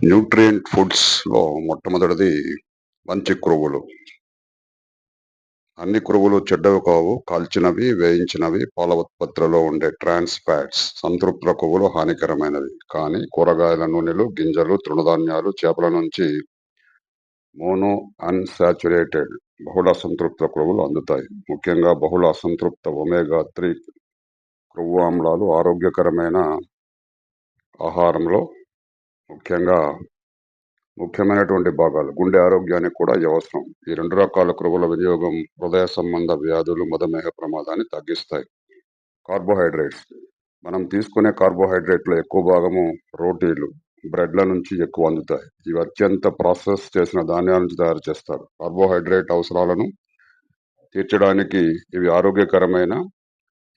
Nutrient ఫుడ్స్‌లో మొట్టమొదటిది మంచి క్రొవ్వులు. అన్ని క్రొవ్వులు చెడ్డవి కావు. కాల్చినవి, వేయించినవి, పాల ఉత్పత్తులలో ఉండే ట్రాన్స్ ఫ్యాట్స్, సంతృప్త కొవ్వులు హానికరమైనవి. కానీ కూరగాయల నూనెలు, గింజలు, తృణధాన్యాలు, చేపల నుంచి మోనో అన్‌సాచురేటెడ్ బహుళ అసంతృప్త క్రొవ్వులు అందుతాయి. ముఖ్యంగా బహుళ అసంతృప్త ఒమేగా 3 క్రొవ్వు ఆమ్లాలు ఆరోగ్యకరమైన ఆహారంలో ముఖ్యంగా ముఖ్యమైనటువంటి భాగాలు. గుండె ఆరోగ్యానికి కూడా ఇవి అవసరం. ఈ 2 రకాల క్రొవ్వుల వినియోగం హృదయ సంబంధ వ్యాధులు, మధుమేహ ప్రమాదాన్ని తగ్గిస్తాయి. కార్బోహైడ్రేట్స్. మనం తీసుకునే కార్బోహైడ్రేట్‌లో ఎక్కువ భాగము రోటీలు, బ్రెడ్‌ల నుంచి ఎక్కువ అందుతాయి. ఇవి అత్యంత ప్రాసెస్ చేసిన ధాన్యాల నుంచి తయారు చేస్తారు. కార్బోహైడ్రేట్ అవసరాలను తీర్చడానికి ఇవి ఆరోగ్యకరమైన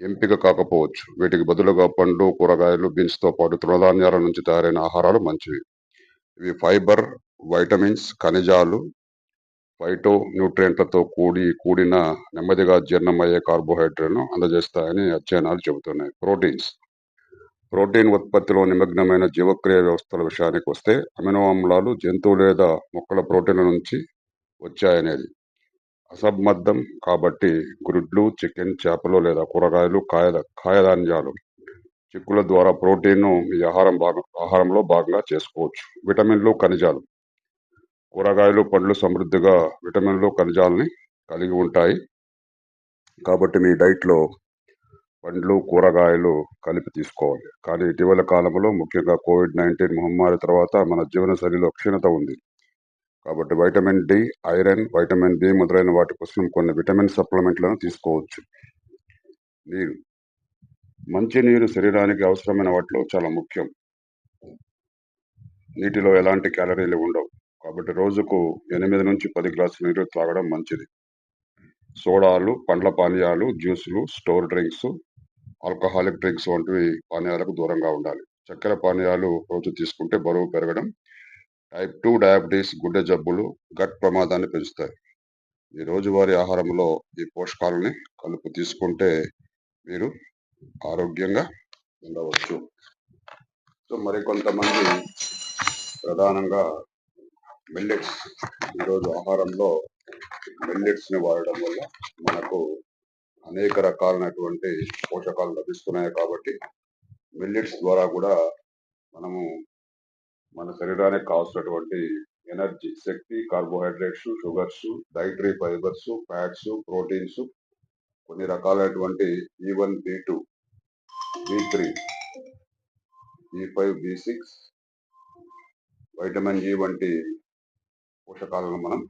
ఎంపిక కాకపోవచ్చు. వీటికి బదులుగా పండ్లు, కూరగాయలు, బీన్స్‌తో పాటు తృణధాన్యాల నుంచి తయారైన ఆహారాలు మంచివి. ఇవి ఫైబర్, వైటమిన్స్, ఖనిజాలు, ఫైటో న్యూట్రియంట్లతో కూడిన నెమ్మదిగా జీర్ణమయ్యే కార్బోహైడ్రేట్‌లను అందజేస్తాయని అధ్యయనాలు చెబుతున్నాయి. ప్రోటీన్స్. ప్రోటీన్ ఉత్పత్తిలో నిమగ్నమైన జీవక్రియ వ్యవస్థల విషయానికి వస్తే అమినో ఆమ్లాలు జంతువు లేదా మొక్కల ప్రోటీన్ల నుంచి వచ్చాయనేది అసంబద్ధం. కాబట్టి గుడ్లు, చికెన్, చేపలు లేదా కూరగాయలు, కాయధాన్యాలు, చిక్కుల ద్వారా ప్రోటీన్‌ను మీ ఆహారంలో భాగంగా చేసుకోవచ్చు. విటమిన్లు, ఖనిజాలు. కూరగాయలు, పండ్లు సమృద్ధిగా విటమిన్లు, ఖనిజాలని కలిగి ఉంటాయి. కాబట్టి మీ డైట్‌లో పండ్లు, కూరగాయలు కలిపి తీసుకోవాలి. కానీ ఇటీవల కాలంలో ముఖ్యంగా కోవిడ్-19 మహమ్మారి తర్వాత మన జీవనశైలిలో క్షీణత ఉంది. కాబట్టి vitamin D, iron, vitamin B మొదలైన వాటి కోసం కొన్ని విటమిన్ సప్లిమెంట్‌లను తీసుకోవచ్చు. నీరు. మంచి నీరు శరీరానికి అవసరమైన వాటిలో చాలా ముఖ్యం. నీటిలో ఎలాంటి క్యాలరీలు ఉండవు. కాబట్టి రోజుకు 8-10 గ్లాసుల నీరు త్రాగడం మంచిది. సోడాలు, పండ్ల పానీయాలు, జ్యూసులు, స్టోర్ డ్రింక్స్, ఆల్కహాలిక్ డ్రింక్స్ వంటివి పానీయాలకు దూరంగా ఉండాలి. చక్కెర పానీయాలు రోజు తీసుకుంటే బరువు పెరగడం, టైప్ 2 డయాబెటిస్, గుండె జబ్బులు, గట్ ప్రమాదాన్ని పెంచుతాయి. ఈ రోజువారీ ఆహారంలో ఈ పోషకాలని కలుపు తీసుకుంటే మీరు ఆరోగ్యంగా ఉండవచ్చు. సో మరికొంతమంది ప్రధానంగా మిల్లెట్స్ ఈరోజు ఆహారంలో మిల్లెట్స్‌ని వాడడం వల్ల మనకు అనేక రకాలైనటువంటి పోషకాలు లభిస్తున్నాయి. కాబట్టి మిల్లెట్స్ ద్వారా కూడా మనము మన శరీరానికి కావాల్సినటువంటి ఎనర్జీ, శక్తి, carbohydrates, sugars, dietary fibres, fats, proteins, కొన్ని రకాలైనటువంటి B1, B2, B3, B5, B6, vitamin ఇ వంటి పోషకాలను మనం